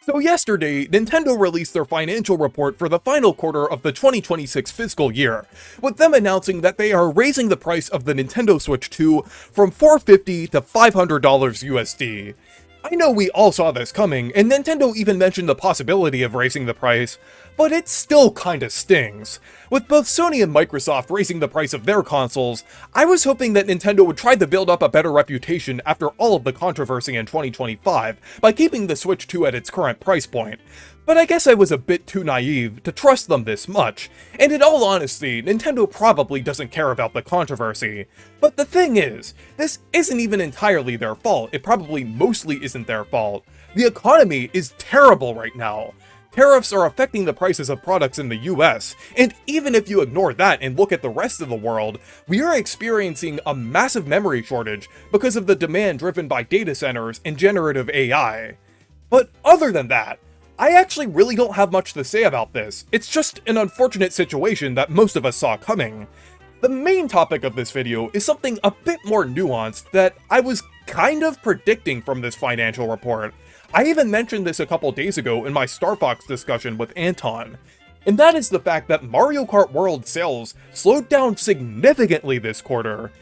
So yesterday, Nintendo released their financial report for the final quarter of the 2026 fiscal year, with them announcing that they are raising the price of the Nintendo Switch 2 from $450 to $500 USD. I know we all saw this coming, and Nintendo even mentioned the possibility of raising the price, but it still kinda stings. With both Sony and Microsoft raising the price of their consoles, I was hoping that Nintendo would try to build up a better reputation after all of the controversy in 2025 by keeping the Switch 2 at its current price point. But I guess I was a bit too naive to trust them this much, and in all honesty, Nintendo probably doesn't care about the controversy. But the thing is, this isn't even entirely their fault. It probably mostly isn't their fault. The economy is terrible right now. Tariffs are affecting the prices of products in the US, and even if you ignore that and look at the rest of the world, we are experiencing a massive memory shortage because of the demand driven by data centers and generative AI. But other than that, I actually really don't have much to say about this. It's just an unfortunate situation that most of us saw coming. The main topic of this video is something a bit more nuanced that I was kind of predicting from this financial report. I even mentioned this a couple days ago in my Star Fox discussion with Anton. And that is the fact that Mario Kart World sales slowed down significantly this quarter.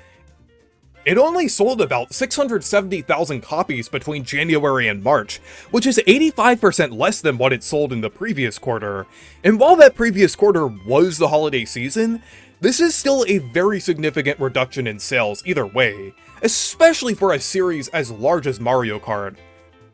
It only sold about 670,000 copies between January and March, which is 85% less than what it sold in the previous quarter. And while that previous quarter was the holiday season, this is still a very significant reduction in sales either way, especially for a series as large as Mario Kart.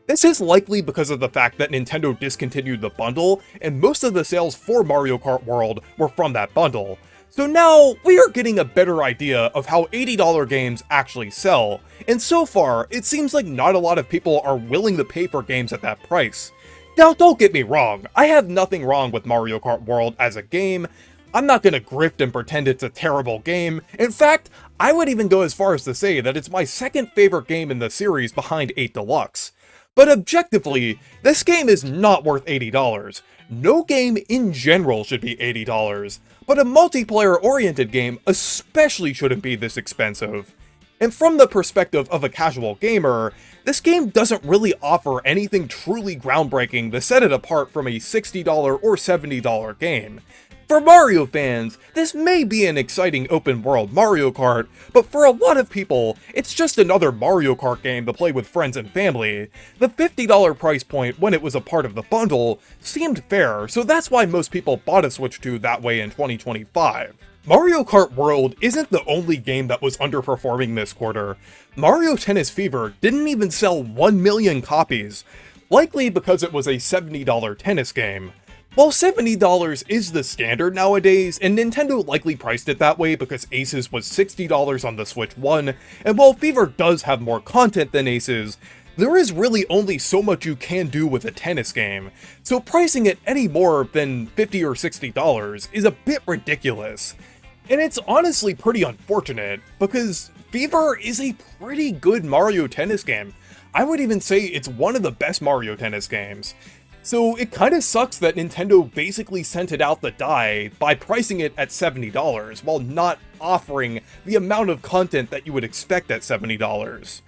This is likely because of the fact that Nintendo discontinued the bundle, and most of the sales for Mario Kart World were from that bundle. So now, we are getting a better idea of how $80 games actually sell, and so far, it seems like not a lot of people are willing to pay for games at that price. Now, don't get me wrong, I have nothing wrong with Mario Kart World as a game. I'm not gonna grift and pretend it's a terrible game. In fact, I would even go as far as to say that it's my second favorite game in the series behind 8 Deluxe. But objectively, this game is not worth $80. No game in general should be $80, but a multiplayer-oriented game especially shouldn't be this expensive. And from the perspective of a casual gamer, this game doesn't really offer anything truly groundbreaking to set it apart from a $60 or $70 game. For Mario fans, this may be an exciting open-world Mario Kart, but for a lot of people, it's just another Mario Kart game to play with friends and family. The $50 price point when it was a part of the bundle seemed fair, so that's why most people bought a Switch 2 that way in 2025. Mario Kart World isn't the only game that was underperforming this quarter. Mario Tennis Fever didn't even sell 1 million copies, likely because it was a $70 tennis game. While $70 is the standard nowadays, and Nintendo likely priced it that way because Aces was $60 on the Switch 1, and while Fever does have more content than Aces, there is really only so much you can do with a tennis game, so pricing it any more than $50 or $60 is a bit ridiculous. And it's honestly pretty unfortunate, because Fever is a pretty good Mario Tennis game. I would even say it's one of the best Mario Tennis games. So it kinda sucks that Nintendo basically sent it out the die by pricing it at $70 while not offering the amount of content that you would expect at $70.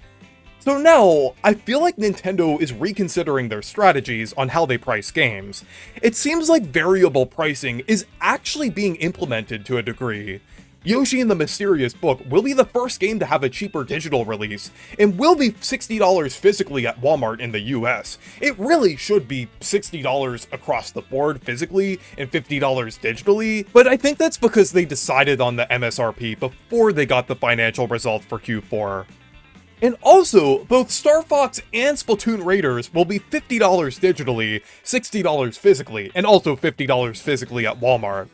So now, I feel like Nintendo is reconsidering their strategies on how they price games. It seems like variable pricing is actually being implemented to a degree. Yoshi and the Mysterious Book will be the first game to have a cheaper digital release, and will be $60 physically at Walmart in the US. It really should be $60 across the board physically, and $50 digitally, but I think that's because they decided on the MSRP before they got the financial results for Q4. And also, both Star Fox and Splatoon Raiders will be $50 digitally, $60 physically, and also $50 physically at Walmart.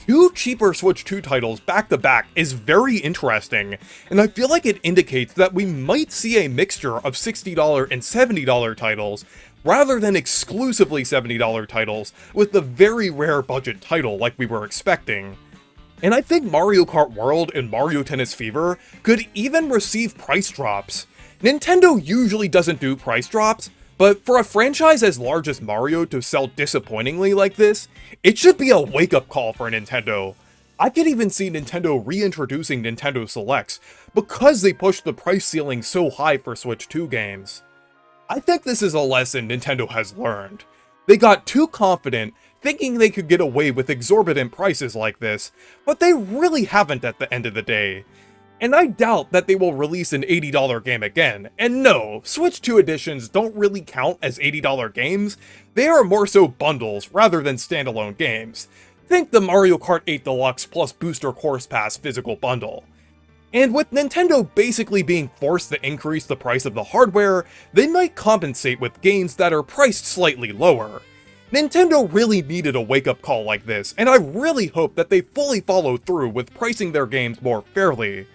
Two cheaper Switch 2 titles back-to-back is very interesting, and I feel like it indicates that we might see a mixture of $60 and $70 titles, rather than exclusively $70 titles with the very rare budget title like we were expecting. And I think Mario Kart World and Mario Tennis Fever could even receive price drops. Nintendo usually doesn't do price drops, but for a franchise as large as Mario to sell disappointingly like this, it should be a wake-up call for Nintendo. I could even see Nintendo reintroducing Nintendo Selects, because they pushed the price ceiling so high for Switch 2 games. I think this is a lesson Nintendo has learned. They got too confident, thinking they could get away with exorbitant prices like this, but they really haven't at the end of the day. And I doubt that they will release an $80 game again. And no, Switch 2 editions don't really count as $80 games, they are more so bundles rather than standalone games. Think the Mario Kart 8 Deluxe plus Booster Course Pass physical bundle. And with Nintendo basically being forced to increase the price of the hardware, they might compensate with games that are priced slightly lower. Nintendo really needed a wake-up call like this, and I really hope that they fully follow through with pricing their games more fairly.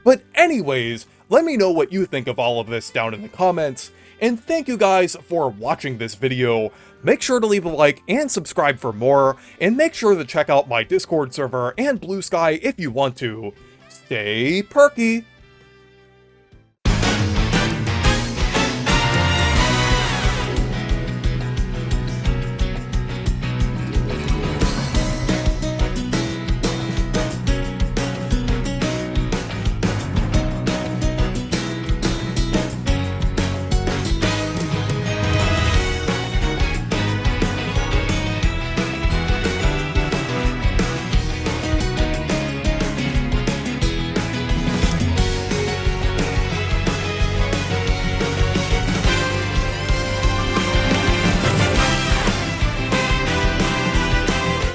But anyways, let me know what you think of all of this down in the comments, and thank you guys for watching this video. Make sure to leave a like and subscribe for more, and make sure to check out my Discord server and Blue Sky if you want to. Stay perky!